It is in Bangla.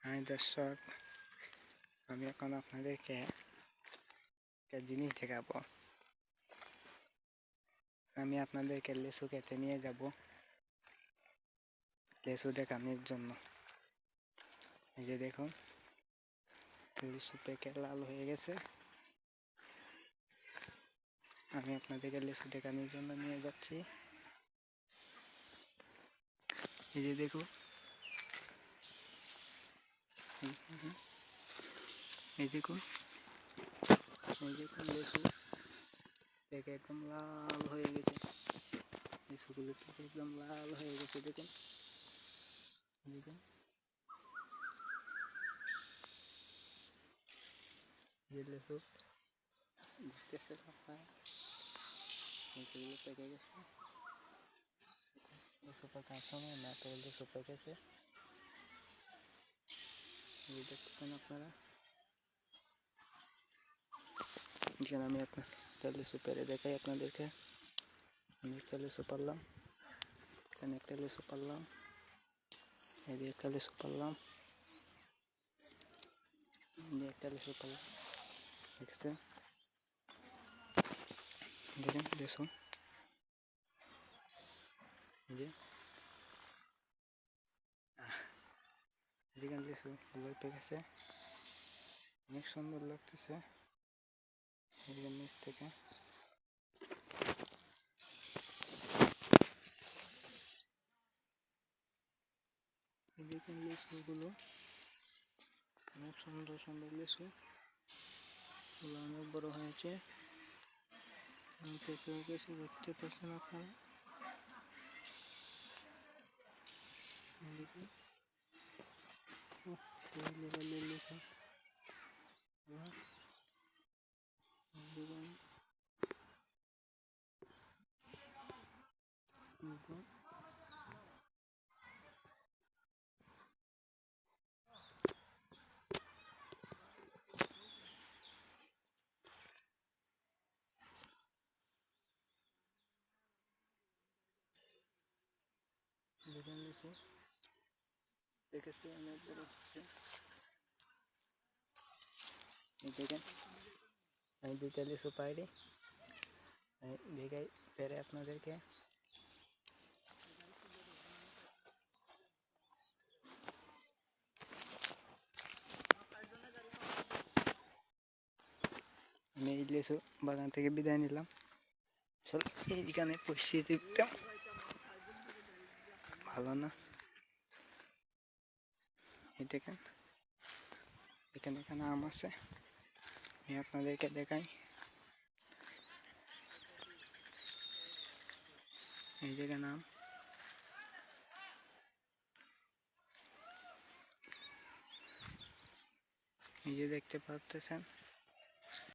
হাই দর্শক, আমি এখন আপনাদেরকে একটা জিনিস দেখাবো। আমি আপনাদেরকে লেসু খেতে নিয়ে যাব, লেসু দেখানোর জন্য। এই যে দেখুন, লেসু পেকে লাল হয়ে গেছে। আমি আপনাদেরকে লেসু দেখানোর জন্য নিয়ে যাচ্ছি। এই যে দেখুন, এই দেখুন, এই দেখুন লেসু পেকে একদম লাল হয়ে গেছে। লেসুগুলো পেকে একদম লাল হয়ে গেছে, দেখুন দেখুন। যে লেসু দেখতেছে আপনারা, লেসুগুলো পেকে গেছে। লেসু পাকার সময় না, তো লেসু পেকেছে। এই দেখতেছেন আপনারা। এখানে আমি একটা লেসু পেরে দেখাই আপনাদেরকে। আমি একটা লেসু পারলাম, এখানে একটা লেসু পারলাম, এই যে একটা লেসু পারলাম, এই যে একটা লেসু পারলাম। দেখছেন, দেখেন লেসু, এই যে দেখেন লেসু গুলো পেকেছে, অনেক সুন্দর লাগতেছে। এদিকে নিচ থেকে দেখুন, লেসুগুলো অনেক সুন্দর সুন্দর লেসু, এগুলো অনেক বড় হয়েছে। পেকে গেছে, দেখতে পাচ্ছেন আপনারা। দেখুন সেই লেভেলের লেসু, দেখুন দেখুন। দেখুন লেসু পেকেছে, অনেক বড় হচ্ছে। দেখেন, আমি দুইটা লেসু পাইনি, দেখাই পেরে আপনাদেরকে। আমি এই লেসু বাগান থেকে বিদায় নিলাম। আসলে এইখানে পরিস্থিতি ভালো না। এই দেখেন, এখানে এখানে আম আছে, আমি আপনাদেরকে দেখাই। এই জায়গায় আম, এই যে দেখতে পাচ্ছেন।